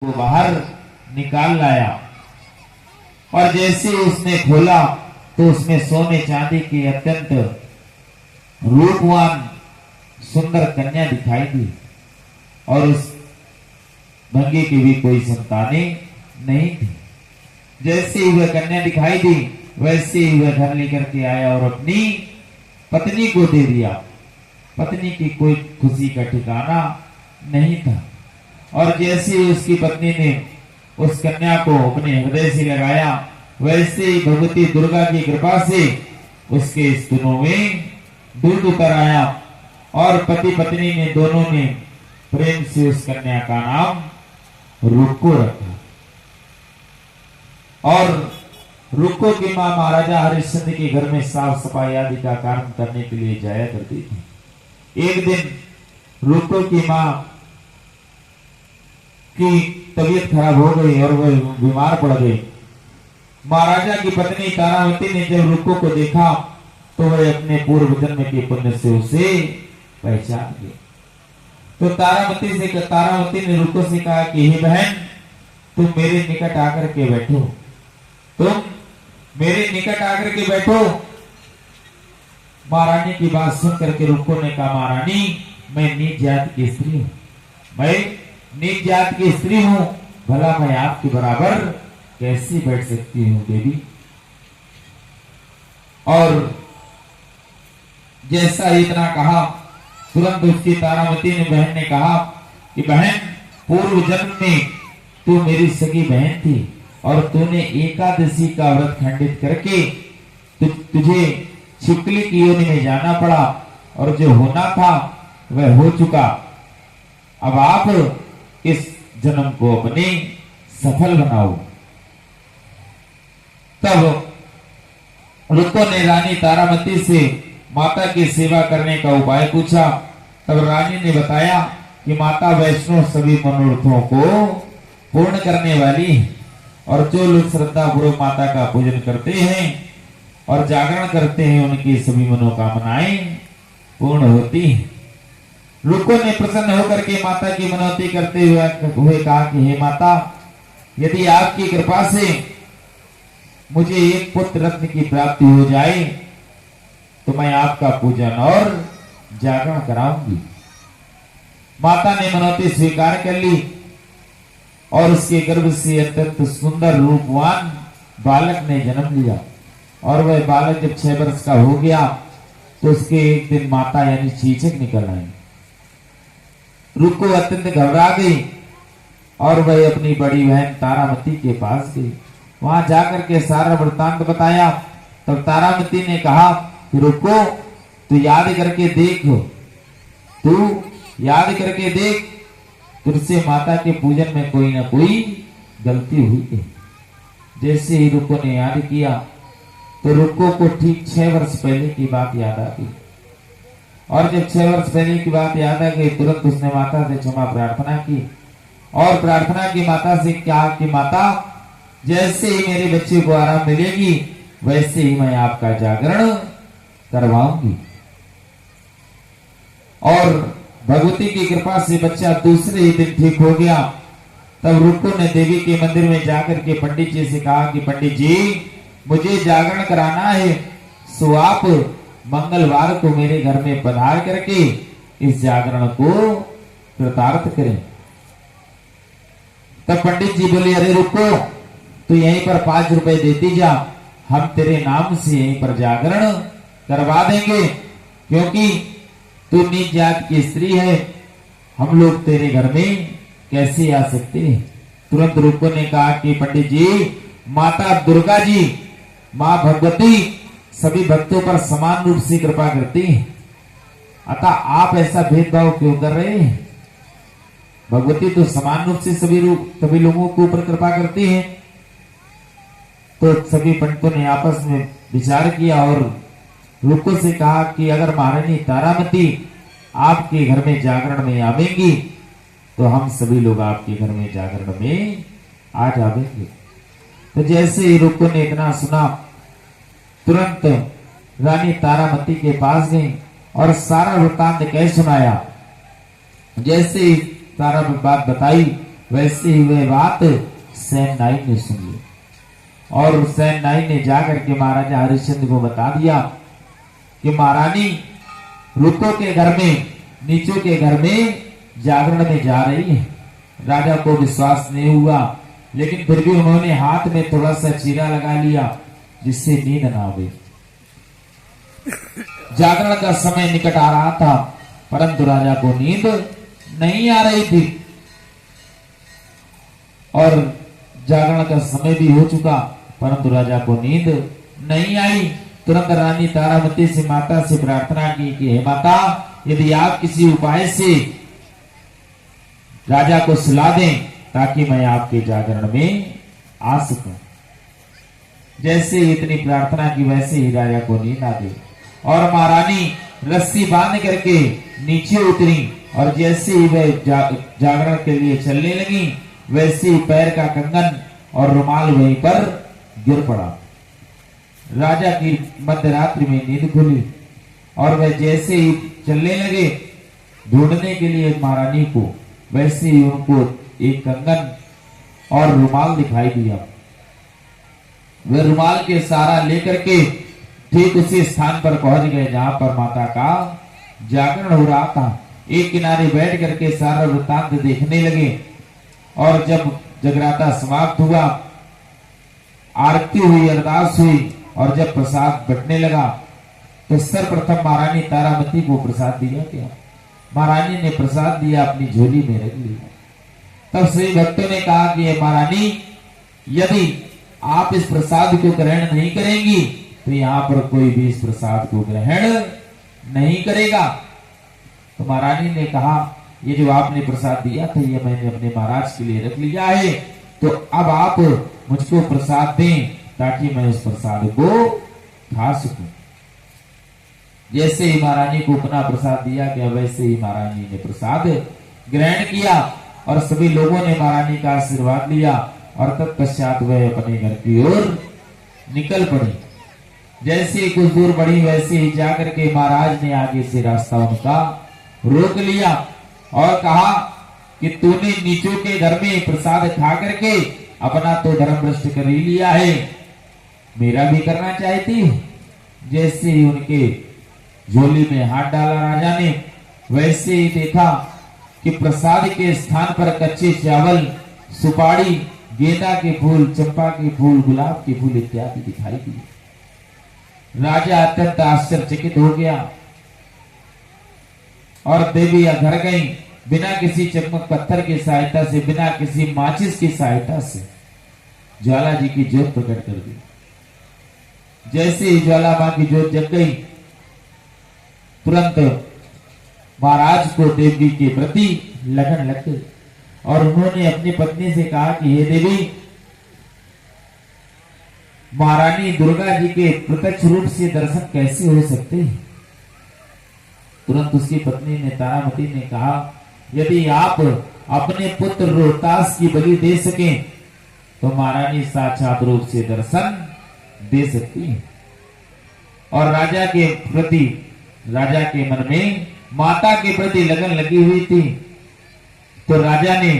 को बाहर निकाल लाया और जैसे उसने खोला तो उसमें सोने चांदी की अत्यंत रूपवान सुंदर कन्या दिखाई दी और उस भंगी की भी कोई संतानें नहीं थी। जैसे ही वह कन्या दिखाई दी वैसे ही वह घर लेकर के आया और अपनी पत्नी को दे दिया। पत्नी की कोई खुशी का ठिकाना नहीं था और जैसे ही उसकी पत्नी ने उस कन्या को अपने हृदय से लगाया वैसे ही भगवती दुर्गा की कृपा से उसके स्तनों में दूध उतर आया और पति पत्नी ने दोनों ने प्रेम से उस कन्या का नाम रुक्को रखा। और रुक्को की मां महाराजा हरिश्चंद्र के घर में साफ सफाई आदि का काम करने के लिए जाया करती थी। एक दिन रुक्को की मां की तबीयत खराब हो गई और वह बीमार पड़ गई। महाराजा की पत्नी तारावती ने जब रुक्को को देखा तो वह अपने पूर्व जन्म के पुण्य से उसे पहचान गई। तो तारावती ने रुक्को से कहा कि हे बहन, तुम मेरे निकट आकर के बैठो, तुम मेरे निकट आकर के बैठो। महारानी की बात सुन करके रुक्को ने कहा, महारानी मैं नीच जात की स्त्री हूं, मैं नीच जात की स्त्री हूं, भला मैं आपके बराबर कैसे बैठ सकती हूं देवी। और जैसा इतना कहा तुरंत उसकी तारावती ने बहन ने कहा कि बहन, पूर्व जन्म में तू मेरी सगी बहन थी और तूने एकादशी का व्रत खंडित करके तुझे छिपकली की योनि में जाना पड़ा और जो होना था वह हो चुका। अब आप इस जन्म को अपने सफल बनाओ। तब रुक्को ने रानी तारावती से माता की सेवा करने का उपाय पूछा। तब रानी ने बताया कि माता वैष्णव सभी मनोरथों को पूर्ण करने वाली है और जो लोग श्रद्धा पूर्वक माता का पूजन करते हैं और जागरण करते हैं उनकी सभी मनोकामनाएं पूर्ण होती हैं। रुक्को ने प्रसन्न होकर के माता की मनौती करते हुए कहा कि हे माता, यदि आपकी कृपा से मुझे एक पुत्र रत्न की प्राप्ति हो जाए तो मैं आपका पूजन और जागरण कराऊंगी। माता ने मनौती स्वीकार कर ली और उसके गर्भ से अत्यंत सुंदर रूपवान बालक ने जन्म लिया। और वह बालक जब 6 वर्ष का हो गया तो उसके एक दिन माता यानी चीचक निकल आई। रुक्को अत्यंत घबरा गई और वह अपनी बड़ी बहन तारावती के पास गई। वहां जाकर के सारा वृत्तांत बताया। तब तारावती ने कहा कि रुक्को, तू याद करके देख, तू याद करके देख, तुझसे माता के पूजन में कोई ना कोई गलती हुई है। जैसे ही रुक्को ने याद किया तो रुक्को को ठीक 6 वर्ष पहले की बात याद आ गई। और जब 6 वर्ष पहले की बात याद आ गई तुरंत उसने माता से क्षमा प्रार्थना की और प्रार्थना की माता से कहा कि माता, जैसे ही मेरे बच्चे को आराम मिलेगी वैसे ही मैं आपका जागरण करवाऊंगी। और भगवती की कृपा से बच्चा दूसरे ही दिन ठीक हो गया। तब रुक्को ने देवी के मंदिर में जाकर के पंडित जी से कहा कि पंडित जी, मुझे जागरण कराना है, सो आप मंगलवार को मेरे घर में पधार करके इस जागरण को कृतार्थ करें। तब पंडित जी बोले, अरे रुक्को, तू यहीं पर 5 रुपए देती जा, हम तेरे नाम से यहीं पर जागरण करवा देंगे, क्योंकि तू नीच जात की स्त्री है, हम लोग तेरे घर में कैसे आ सकते हैं। तुरंत रुक्को ने कहा कि पंडित जी, माता दुर्गा जी, मां भगवती सभी भक्तों पर समान रूप से कृपा करती हैं, अतः आप ऐसा भेदभाव क्यों कर रहे हैं। भगवती तो समान रूप से सभी लोगों के ऊपर कृपा करती हैं। तो सभी पंडितों ने आपस में विचार किया और रुक्को से कहा कि अगर महारानी तारावती आपके घर में जागरण में आवेंगी तो हम सभी लोग आपके घर में जागरण में आ जाएंगे। तो जैसे ही रुक्को ने इतना सुना तुरंत रानी तारावती के पास गई और सारा वृत्तांत कह सुनाया। जैसे ही सारा बात बताई वैसे ही वह बात सैन नाई ने सुन ली और सैन नाई ने जाकर के महाराजा हरिश्चंद्र को बता दिया कि महारानी रुको के घर में, नीचों के घर में जागरण में जा रही है। राजा को विश्वास नहीं हुआ, लेकिन फिर भी उन्होंने हाथ में थोड़ा सा चीरा लगा लिया जिससे नींद ना आवे। जागरण का समय निकट आ रहा था, परंतु राजा को नींद नहीं आ रही थी और जागरण का समय भी हो चुका, परंतु राजा को नींद नहीं आई। तुरंत रानी तारामती से माता से प्रार्थना की कि हे माता, यदि आप किसी उपाय से राजा को सुला दें ताकि मैं आपके जागरण में आ सकूं। जैसे इतनी प्रार्थना की वैसे ही राजा को नींद आ गई और महारानी रस्सी बांध करके नीचे उतरी और जैसे ही वह जागरण के लिए चलने लगी, वैसे ही पैर का कंगन और रुमाल वहीं पर गिर पड़ा। राजा की मध्यरात्रि में नींद खुली और वह जैसे ही चलने लगे ढूंढने के लिए महारानी को, वैसे ही उनको एक कंगन और रुमाल दिखाई दिया। वे रुमाल के सहारा लेकर के ठीक उसी स्थान पर पहुंच गए जहां पर माता का जागरण हो रहा था। एक किनारे बैठ करके सारा वृत्तांत देखने लगे और जब जगराता समाप्त हुआ, आरती हुई, अरदास हुई और जब प्रसाद बंटने लगा तो सर्वप्रथम महारानी तारामती को प्रसाद दिया गया। महारानी ने प्रसाद दिया, अपनी झोली में रख लिया। तब श्री भक्तों ने कहा कि महारानी, यदि आप इस प्रसाद को ग्रहण नहीं करेंगी तो यहाँ पर कोई भी इस प्रसाद को ग्रहण नहीं करेगा। तो महारानी ने कहा, ये जो आपने प्रसाद दिया था ये मैंने अपने महाराज के लिए रख लिया है, तो अब आप मुझको प्रसाद दें ताकि मैं उस प्रसाद को खा सकूं। जैसे ही महारानी को अपना प्रसाद दिया गया, वैसे ही महारानी ने प्रसाद ग्रहण किया और सभी लोगों ने महारानी का आशीर्वाद लिया और तत्पश्चात वह अपने घर की ओर निकल पड़ी। जैसे ही कुछ दूर बढ़ी, वैसे ही जाकर के महाराज ने आगे से रास्ता उनका रोक लिया और कहा कि तूने नीचों के घर में प्रसाद खा करके अपना तो धर्म भ्रष्ट कर ही लिया है, मेरा भी करना चाहती। जैसे ही उनके झोली में हाथ डाला राजा ने, वैसे ही देखा कि प्रसाद के स्थान पर कच्चे चावल, सुपारी, गेंदा के फूल, चंपा के फूल, गुलाब के फूल इत्यादि दिखाई दिए। राजा अत्यंत आश्चर्यचकित हो गया और देवी घर गई, बिना किसी चकमक पत्थर की सहायता से, बिना किसी माचिस की सहायता से ज्वाला जी की ज्योत प्रकट कर दी। जैसे ही ज्वाला मां की ज्योत जग गई, तुरंत महाराज को देवी के प्रति लगन लग गई और उन्होंने अपनी पत्नी से कहा कि हे देवी, महारानी दुर्गा जी के प्रत्यक्ष रूप से दर्शन कैसे हो सकते हैं। तुरंत उसकी पत्नी ने, तारामती ने कहा, यदि आप अपने पुत्र रोहतास की बलि दे सकें तो महारानी साक्षात रूप से दर्शन दे सकती है। और राजा के प्रति, राजा के मन में माता के प्रति लगन लगी हुई थी, तो राजा ने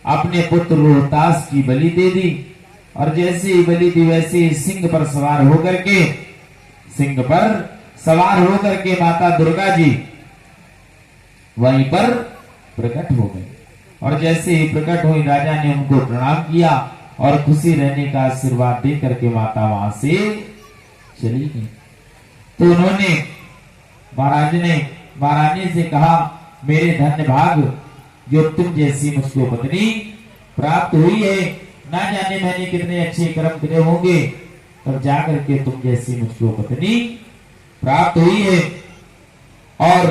अपने पुत्र रोहतास की बलि दे दी और जैसे ही बलि दी, वैसे ही सिंह पर सवार होकर के, सिंह पर सवार होकर के माता दुर्गा जी वहीं पर प्रकट हो गई। और जैसे ही प्रकट हुई, राजा ने उनको प्रणाम किया और खुशी रहने का आशीर्वाद दे करके माता वहां से चली गई। तो उन्होंने, महाराज ने महारानी से कहा, मेरे धन्य भाग जो तुम जैसी मुझको पत्नी प्राप्त हुई है, ना जाने मैंने कितने अच्छे कर्म करे होंगे तब जाकर के तुम जैसी मुझको पत्नी प्राप्त हुई है। और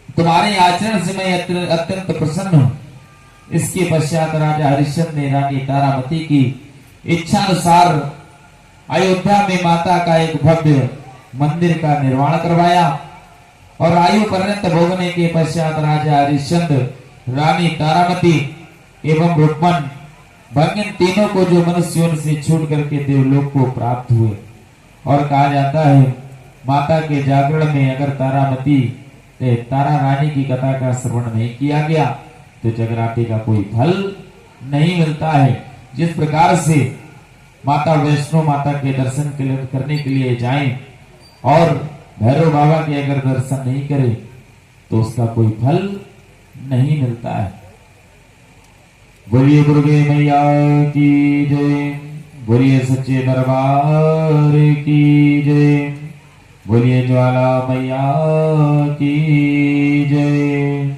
तुम्हारे आचरण से मैं अत्यंत प्रसन्न हूं। इसके पश्चात राजा हरिश्चंद्र ने रानी तारामती की इच्छा अनुसार अयोध्या में माता का एक भव्य मंदिर का निर्माण करवाया और आयु पर्यंत भोगने के पश्चात राजा हरिश्चंद्र, रानी तारामती एवं रुक्मन भंगिन तीनों को जो मनुष्यों से छूट करके देवलोक को प्राप्त हुए। और कहा जाता है माता के जागरण में अगर तारामती तारा रानी की कथा का श्रवण नहीं किया गया तो जगराते का कोई फल नहीं मिलता है। जिस प्रकार से माता वैष्णो माता के दर्शन करने के लिए जाएं और भैरव बाबा के अगर दर्शन नहीं करें तो उसका कोई फल नहीं मिलता है। बोलिए दुर्गे मैया की जय, बोलिए सच्चे दरबार की जय, बोलिए ज्वाला मैया की जय।